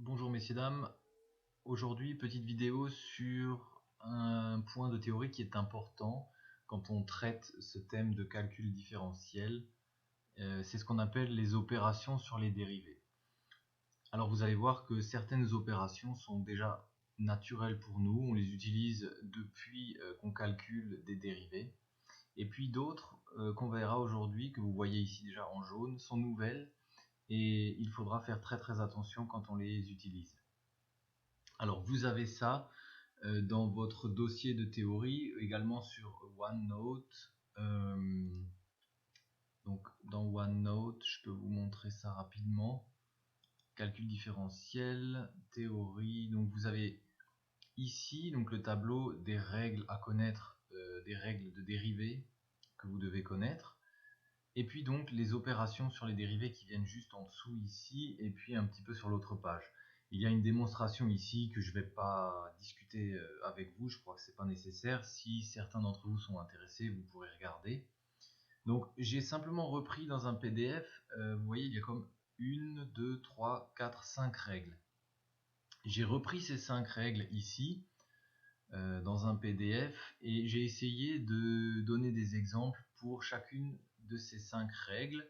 Bonjour messieurs dames, aujourd'hui petite vidéo sur un point de théorie qui est important quand on traite ce thème de calcul différentiel, c'est ce qu'on appelle les opérations sur les dérivés. Alors vous allez voir que certaines opérations sont déjà naturelles pour nous, on les utilise depuis qu'on calcule des dérivés, et puis d'autres qu'on verra aujourd'hui, que vous voyez ici déjà en jaune, sont nouvelles et il faudra faire très attention quand on les utilise. Alors vous avez ça dans votre dossier de théorie, également sur OneNote. Donc dans OneNote, je peux vous montrer ça rapidement. Calcul différentiel, théorie. Donc vous avez ici donc le tableau des règles à connaître, des règles de dérivés que vous devez connaître. Et puis donc les opérations sur les dérivés qui viennent juste en dessous ici, et puis un petit peu sur l'autre page. Il y a une démonstration ici que je ne vais pas discuter avec vous, je crois que ce n'est pas nécessaire. Si certains d'entre vous sont intéressés, vous pourrez regarder. Donc j'ai simplement repris dans un PDF, vous voyez il y a comme 1, 2, 3, 4, 5 règles. J'ai repris ces 5 règles ici, dans un PDF, et j'ai essayé de donner des exemples pour chacune de ces 5 règles.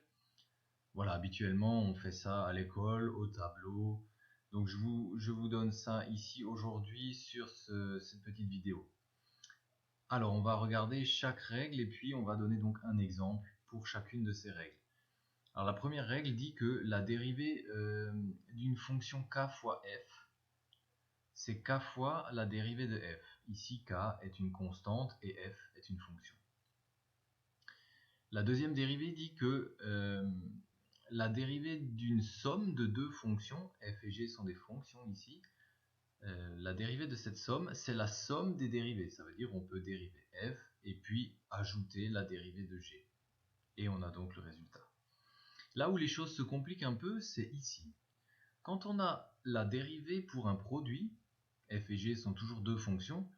Voilà, habituellement on fait ça à l'école, au tableau. Donc je vous donne ça ici aujourd'hui sur cette petite vidéo. Alors on va regarder chaque règle et puis on va donner donc un exemple pour chacune de ces règles. Alors la première règle dit que la dérivée d'une fonction k fois f, c'est k fois la dérivée de f. Ici k est une constante et f est une fonction. La deuxième dérivée dit que la dérivée d'une somme de deux fonctions, f et g sont des fonctions ici, la dérivée de cette somme, c'est la somme des dérivés. Ça veut dire on peut dériver f et puis ajouter la dérivée de g. Et on a donc le résultat. Là où les choses se compliquent un peu, c'est ici. Quand on a la dérivée pour un produit, f et g sont toujours deux fonctions,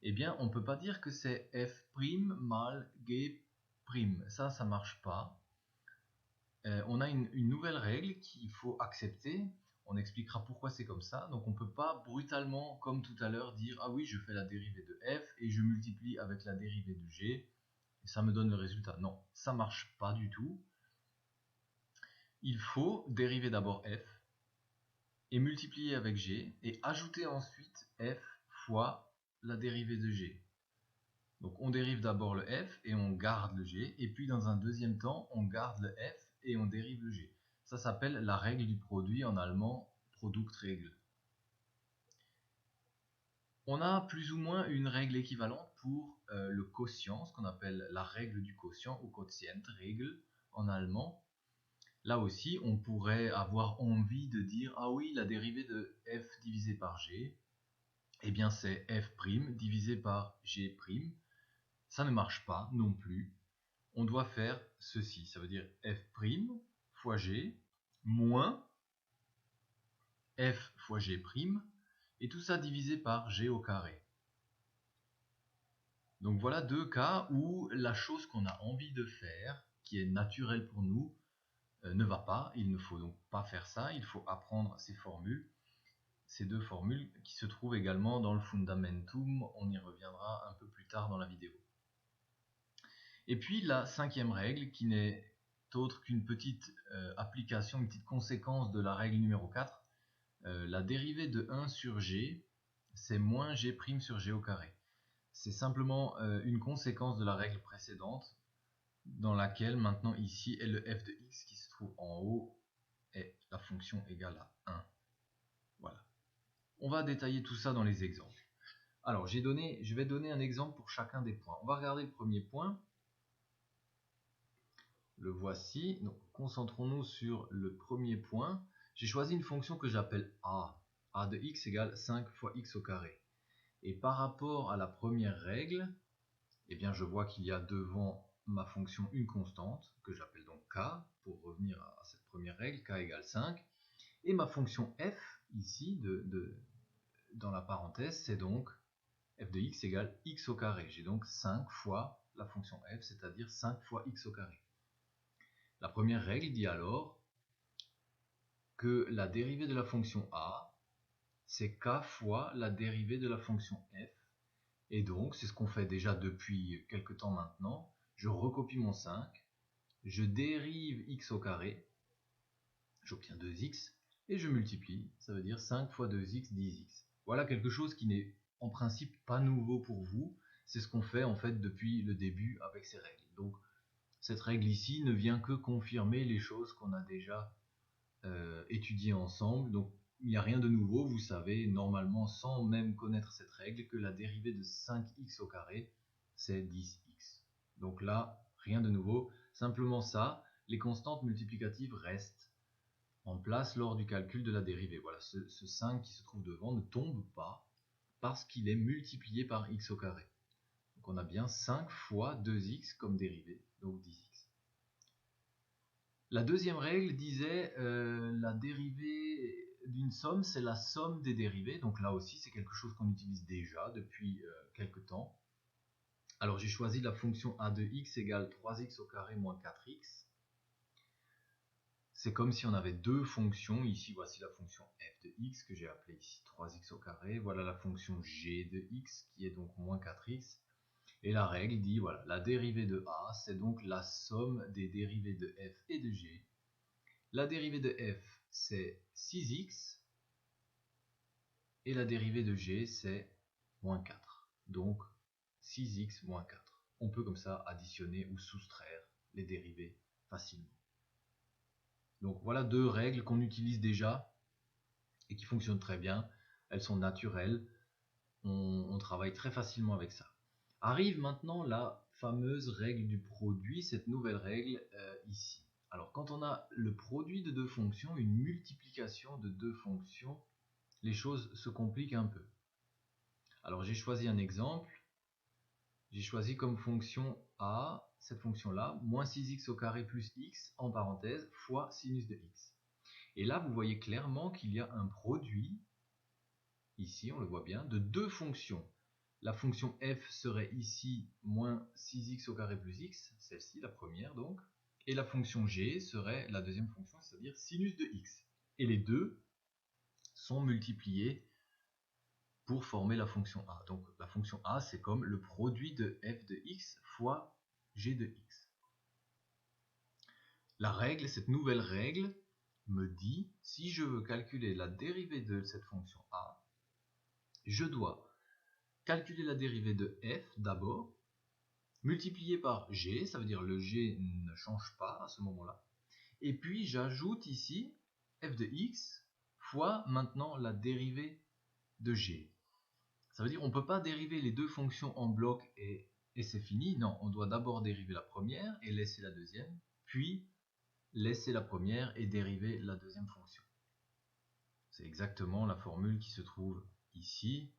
eh bien on ne peut pas dire que c'est f' mal g'. Ça ne marche pas. On a une nouvelle règle qu'il faut accepter. On expliquera pourquoi c'est comme ça. Donc on ne peut pas brutalement, comme tout à l'heure, dire ah oui, je fais la dérivée de f et je multiplie avec la dérivée de g et ça me donne le résultat. Non, ça ne marche pas du tout. Il faut dériver d'abord f et multiplier avec g et ajouter ensuite f fois la dérivée de g. Donc on dérive d'abord le f et on garde le g, et puis dans un deuxième temps on garde le f et on dérive le g. Ça s'appelle la règle du produit, en allemand Produktregel. On a plus ou moins une règle équivalente pour le quotient, ce qu'on appelle la règle du quotient ou Quotientregel en allemand. Là aussi on pourrait avoir envie de dire ah oui, la dérivée de f divisé par g, eh bien c'est f' divisé par g'. Ça ne marche pas non plus. On doit faire ceci, ça veut dire f' fois g moins f fois g', et tout ça divisé par g au carré. Donc voilà deux cas où la chose qu'on a envie de faire, qui est naturelle pour nous, ne va pas. Il ne faut donc pas faire ça, il faut apprendre ces formules, ces deux formules qui se trouvent également dans le Fundamentum, on y reviendra un peu plus tard dans la vidéo. Et puis la cinquième règle, qui n'est autre qu'une petite application, une petite conséquence de la règle numéro 4, la dérivée de 1 sur g, c'est moins g' sur g au carré. C'est simplement une conséquence de la règle précédente, dans laquelle maintenant ici est le f de x qui se trouve en haut, et la fonction égale à 1. Voilà. On va détailler tout ça dans les exemples. Alors je vais donner un exemple pour chacun des points. On va regarder le premier point. Le voici. Donc concentrons-nous sur le premier point. J'ai choisi une fonction que j'appelle a. A de x égale 5 fois x au carré. Et par rapport à la première règle, eh bien je vois qu'il y a devant ma fonction une constante, que j'appelle donc k, pour revenir à cette première règle, k égale 5. Et ma fonction f, ici, dans la parenthèse, c'est donc f de x égale x au carré. J'ai donc 5 fois la fonction f, c'est-à-dire 5 fois x au carré. La première règle dit alors que la dérivée de la fonction a c'est k fois la dérivée de la fonction f. Et donc, c'est ce qu'on fait déjà depuis quelques temps maintenant. Je recopie mon 5, je dérive x au carré, j'obtiens 2x, et je multiplie, ça veut dire 5 fois 2x, 10x. Voilà quelque chose qui n'est en principe pas nouveau pour vous, c'est ce qu'on fait en fait depuis le début avec ces règles. Donc cette règle ici ne vient que confirmer les choses qu'on a déjà étudiées ensemble, donc il n'y a rien de nouveau, vous savez normalement sans même connaître cette règle que la dérivée de 5x au carré c'est 10x. Donc là, rien de nouveau, simplement ça, les constantes multiplicatives restent en place lors du calcul de la dérivée. Voilà, ce 5 qui se trouve devant ne tombe pas parce qu'il est multiplié par x au carré. Donc on a bien 5 fois 2x comme dérivée, donc 10x. La deuxième règle disait la dérivée d'une somme, c'est la somme des dérivées. Donc là aussi, c'est quelque chose qu'on utilise déjà depuis quelques temps. Alors j'ai choisi la fonction a de x égale 3x au carré moins 4x. C'est comme si on avait deux fonctions. Ici, voici la fonction f de x que j'ai appelée ici 3x au carré. Voilà la fonction g de x qui est donc moins 4x. Et la règle dit, voilà, la dérivée de a, c'est donc la somme des dérivées de f et de g. La dérivée de f, c'est 6x. Et la dérivée de g, c'est moins 4. Donc, 6x moins 4. On peut comme ça additionner ou soustraire les dérivées facilement. Donc voilà deux règles qu'on utilise déjà et qui fonctionnent très bien. Elles sont naturelles. On travaille très facilement avec ça. Arrive maintenant la fameuse règle du produit, cette nouvelle règle ici. Alors quand on a le produit de deux fonctions, une multiplication de deux fonctions, les choses se compliquent un peu. Alors j'ai choisi un exemple. J'ai choisi comme fonction a, cette fonction-là, moins 6x au carré plus x, en parenthèse, fois sinus de x. Et là, vous voyez clairement qu'il y a un produit, ici, on le voit bien, de deux fonctions. La fonction f serait ici moins 6x au carré plus x, celle-ci, la première donc. Et la fonction g serait la deuxième fonction, c'est-à-dire sinus de x. Et les deux sont multipliés pour former la fonction a. Donc la fonction a, c'est comme le produit de f de x fois g de x. La règle, cette nouvelle règle, me dit, si je veux calculer la dérivée de cette fonction a, je dois calculer la dérivée de f d'abord, multiplier par g, ça veut dire le g ne change pas à ce moment-là, et puis j'ajoute ici f de x fois maintenant la dérivée de g. Ça veut dire qu'on ne peut pas dériver les deux fonctions en bloc et c'est fini. Non, on doit d'abord dériver la première et laisser la deuxième, puis laisser la première et dériver la deuxième fonction. C'est exactement la formule qui se trouve ici,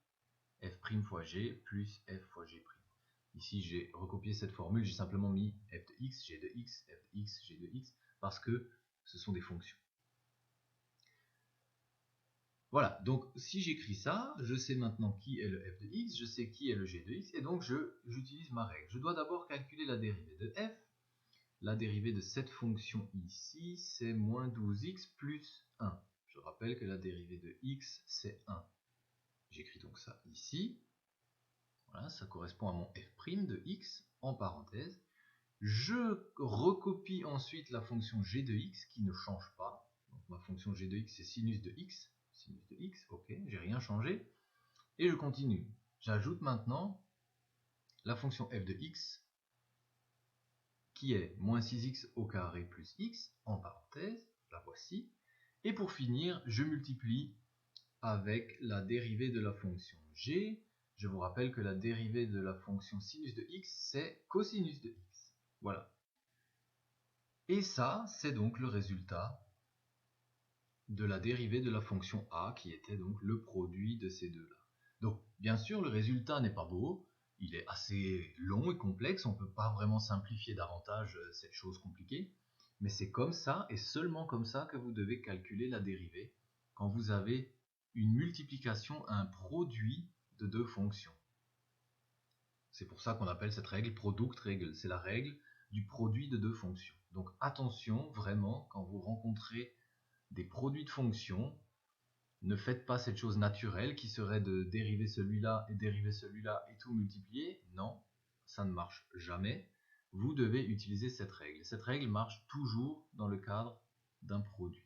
f' fois g plus f fois g'. Ici, j'ai recopié cette formule, j'ai simplement mis f de x, g de x, f de x, g de x, parce que ce sont des fonctions. Voilà, donc si j'écris ça, je sais maintenant qui est le f de x, je sais qui est le g de x, et donc j'utilise ma règle. Je dois d'abord calculer la dérivée de f. La dérivée de cette fonction ici, c'est moins 12x plus 1. Je rappelle que la dérivée de x, c'est 1. J'écris donc ça ici. Voilà, ça correspond à mon f' de x, en parenthèse. Je recopie ensuite la fonction g de x qui ne change pas. Donc ma fonction g de x, c'est sinus de x. Sinus de x, ok, j'ai rien changé. Et je continue. J'ajoute maintenant la fonction f de x qui est moins 6x au carré plus x, en parenthèse, la voici. Et pour finir, je multiplie avec la dérivée de la fonction g. Je vous rappelle que la dérivée de la fonction sinus de x, c'est cosinus de x. Voilà. Et ça, c'est donc le résultat de la dérivée de la fonction a, qui était donc le produit de ces deux-là. Donc, bien sûr, le résultat n'est pas beau, il est assez long et complexe, on ne peut pas vraiment simplifier davantage cette chose compliquée, mais c'est comme ça, et seulement comme ça, que vous devez calculer la dérivée quand vous avez une multiplication à un produit de deux fonctions. C'est pour ça qu'on appelle cette règle product règle, c'est la règle du produit de deux fonctions. Donc attention, vraiment, quand vous rencontrez des produits de fonctions, Ne faites pas cette chose naturelle qui serait de dériver celui-là et tout multiplier. Non, ça ne marche jamais. Vous devez utiliser cette règle. Cette règle marche toujours dans le cadre d'un produit.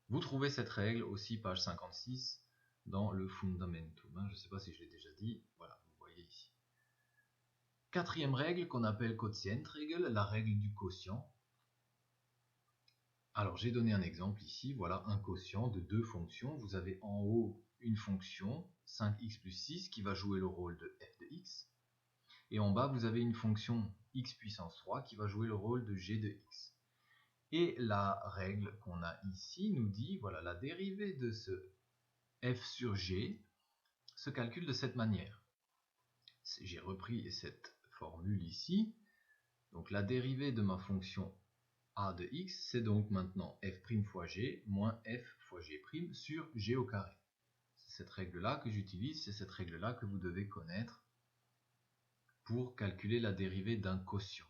Vous trouvez cette règle aussi, page 56, dans le Fundamentum. Je ne sais pas si je l'ai déjà dit. Voilà, vous voyez ici. Quatrième règle qu'on appelle Quotientregel, la règle du quotient. Alors j'ai donné un exemple ici, voilà un quotient de deux fonctions. Vous avez en haut une fonction 5x plus 6 qui va jouer le rôle de f de x. Et en bas vous avez une fonction x puissance 3 qui va jouer le rôle de g de x. Et la règle qu'on a ici nous dit, voilà, la dérivée de ce f sur g se calcule de cette manière. J'ai repris cette formule ici. Donc la dérivée de ma fonction a de x, c'est donc maintenant f' fois g moins f fois g' sur g au carré. C'est cette règle-là que j'utilise, c'est cette règle-là que vous devez connaître pour calculer la dérivée d'un quotient.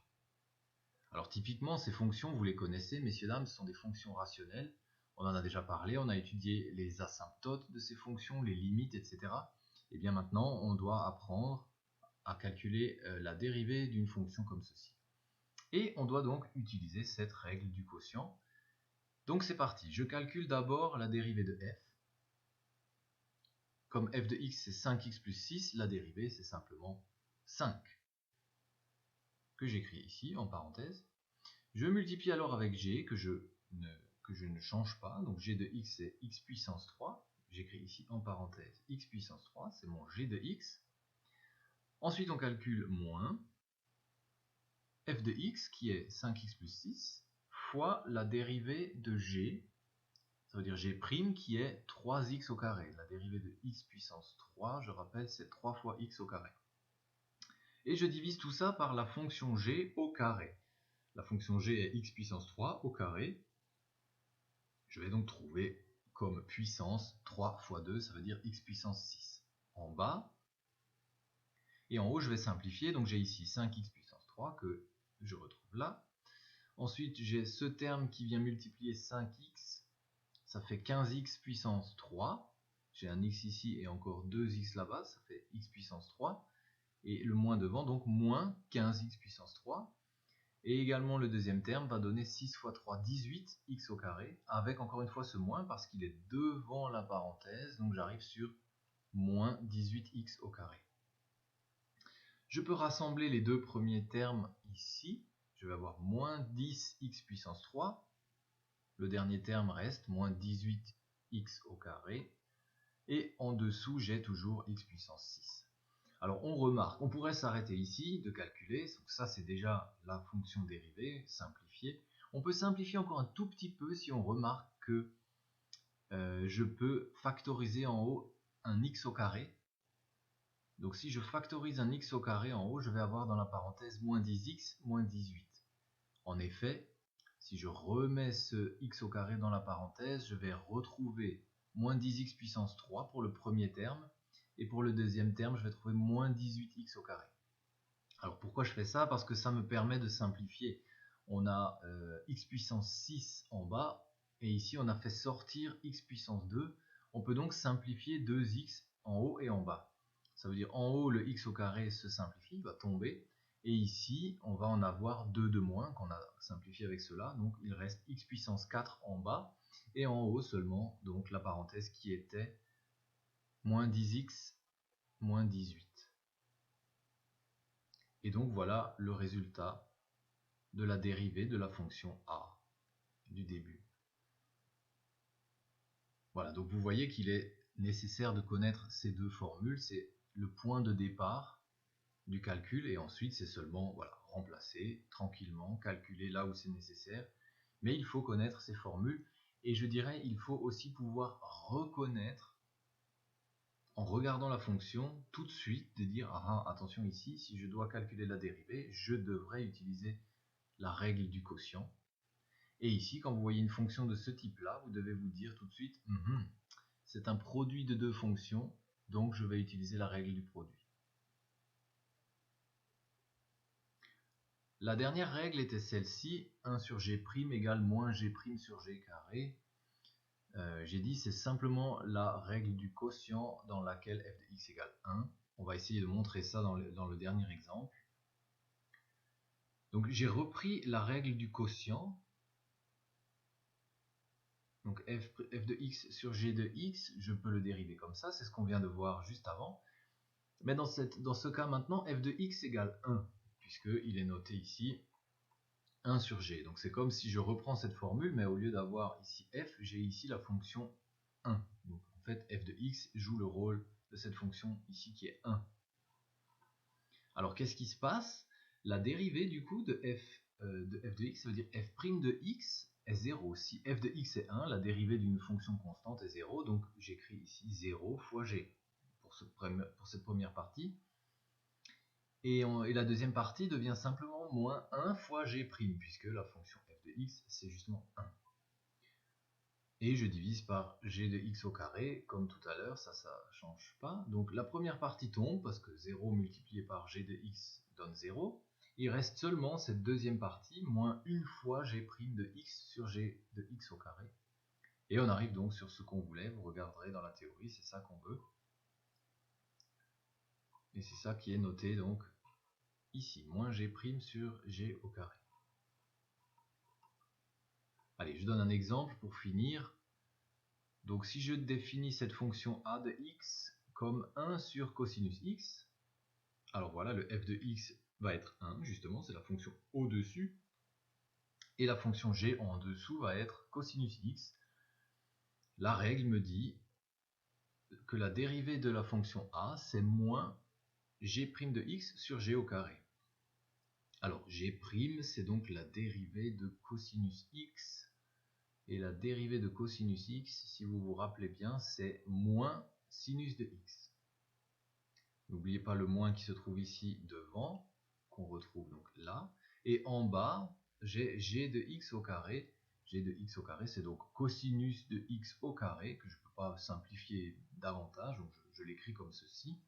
Alors typiquement, ces fonctions, vous les connaissez, messieurs, dames, ce sont des fonctions rationnelles. On en a déjà parlé, on a étudié les asymptotes de ces fonctions, les limites, etc. Et bien maintenant, on doit apprendre à calculer la dérivée d'une fonction comme ceci. Et on doit donc utiliser cette règle du quotient. Donc c'est parti, je calcule d'abord la dérivée de f. Comme f de x c'est 5x plus 6, la dérivée c'est simplement 5. Que j'écris ici en parenthèse. Je multiplie alors avec g que je ne change pas. Donc g de x c'est x puissance 3. J'écris ici en parenthèse x puissance 3, c'est mon g de x. Ensuite on calcule moins f de x qui est 5x plus 6 fois la dérivée de g, ça veut dire g' qui est 3x au carré. La dérivée de x puissance 3, je rappelle, c'est 3 fois x au carré. Et je divise tout ça par la fonction g au carré. La fonction g est x puissance 3 au carré. Je vais donc trouver comme puissance 3 fois 2, ça veut dire x puissance 6 en bas. Et en haut, je vais simplifier, donc j'ai ici 5x puissance 3 que je retrouve là. Ensuite, j'ai ce terme qui vient multiplier 5x, ça fait 15x puissance 3. J'ai un x ici et encore 2x là-bas, ça fait x puissance 3. Et le moins devant, donc moins 15x puissance 3. Et également le deuxième terme va donner 6 fois 3, 18x au carré, avec encore une fois ce moins parce qu'il est devant la parenthèse, donc j'arrive sur moins 18x au carré. Je peux rassembler les deux premiers termes ici. Je vais avoir moins 10x puissance 3. Le dernier terme reste moins 18x au carré. Et en dessous, j'ai toujours x puissance 6. Alors on remarque, on pourrait s'arrêter ici de calculer. Donc ça c'est déjà la fonction dérivée, simplifiée. On peut simplifier encore un tout petit peu si on remarque que je peux factoriser en haut un x au carré. Donc si je factorise un x au carré en haut, je vais avoir dans la parenthèse moins 10x moins 18. En effet, si je remets ce x au carré dans la parenthèse, je vais retrouver moins 10x puissance 3 pour le premier terme. Et pour le deuxième terme, je vais trouver moins 18x au carré. Alors pourquoi je fais ça? Parce que ça me permet de simplifier. On a x puissance 6 en bas, et ici on a fait sortir x puissance 2. On peut donc simplifier 2x en haut et en bas. Ça veut dire en haut, le x au carré se simplifie, va tomber. Et ici, on va en avoir 2 de moins qu'on a simplifié avec cela. Donc il reste x puissance 4 en bas. Et en haut seulement, donc la parenthèse qui était moins 10x moins 18. Et donc voilà le résultat de la dérivée de la fonction a du début. Voilà, donc vous voyez qu'il est nécessaire de connaître ces deux formules. C'est le point de départ du calcul et ensuite c'est seulement voilà, remplacer tranquillement, calculer là où c'est nécessaire. Mais il faut connaître ces formules et je dirais il faut aussi pouvoir reconnaître en regardant la fonction tout de suite de dire ah, attention ici, si je dois calculer la dérivée, je devrais utiliser la règle du quotient. Et ici, quand vous voyez une fonction de ce type-là, vous devez vous dire tout de suite c'est un produit de deux fonctions, donc je vais utiliser la règle du produit. La dernière règle était celle-ci, 1 sur g' égale moins g' sur g carré. j'ai dit c'est simplement la règle du quotient dans laquelle f de x égale 1. On va essayer de montrer ça dans le dernier exemple. Donc j'ai repris la règle du quotient. Donc f de x sur g de x, je peux le dériver comme ça, c'est ce qu'on vient de voir juste avant. Mais dans ce cas maintenant, f de x égale 1, puisqu'il est noté ici 1 sur g. Donc c'est comme si je reprends cette formule, mais au lieu d'avoir ici f, j'ai ici la fonction 1. Donc en fait, f de x joue le rôle de cette fonction ici qui est 1. Alors qu'est-ce qui se passe? La dérivée du coup de f de x, ça veut dire f' de x est 0. Si f de x est 1, la dérivée d'une fonction constante est 0, donc j'écris ici 0 fois g pour cette première partie. Et la deuxième partie devient simplement moins 1 fois g', puisque la fonction f de x, c'est justement 1. Et je divise par g de x au carré, comme tout à l'heure, ça ne change pas. Donc la première partie tombe, parce que 0 multiplié par g de x donne 0. Il reste seulement cette deuxième partie, moins 1 fois g' de x sur g de x au carré. Et on arrive donc sur ce qu'on voulait, vous regarderez dans la théorie, c'est ça qu'on veut. Et c'est ça qui est noté donc ici, moins g' sur g au carré. Allez, je donne un exemple pour finir. Donc si je définis cette fonction a de x comme 1 sur cosinus x, alors voilà, le f de x va être 1, justement, c'est la fonction au-dessus, et la fonction g en dessous va être cosinus x. La règle me dit que la dérivée de la fonction a, c'est moins g' de x sur g au carré. Alors g', c'est donc la dérivée de cosinus x, et la dérivée de cosinus x, si vous vous rappelez bien, c'est moins sinus de x. N'oubliez pas le moins qui se trouve ici devant, qu'on retrouve donc là. Et en bas, j'ai g de x au carré. G de x au carré, c'est donc cosinus de x au carré, que je ne peux pas simplifier davantage, donc je l'écris comme ceci.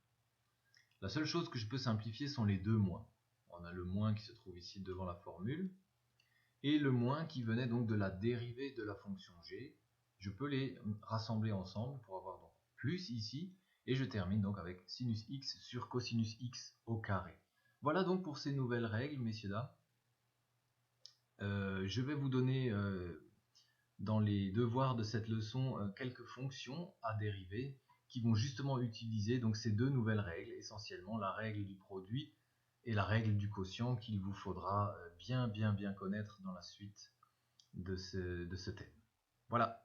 La seule chose que je peux simplifier sont les deux moins. On a le moins qui se trouve ici devant la formule, et le moins qui venait donc de la dérivée de la fonction g. Je peux les rassembler ensemble pour avoir donc plus ici, et je termine donc avec sinus x sur cosinus x au carré. Voilà donc pour ces nouvelles règles, messieurs, dames. Je vais vous donner dans les devoirs de cette leçon quelques fonctions à dériver qui vont justement utiliser donc ces deux nouvelles règles, essentiellement la règle du produit et la règle du quotient qu'il vous faudra bien connaître dans la suite de ce thème. Voilà.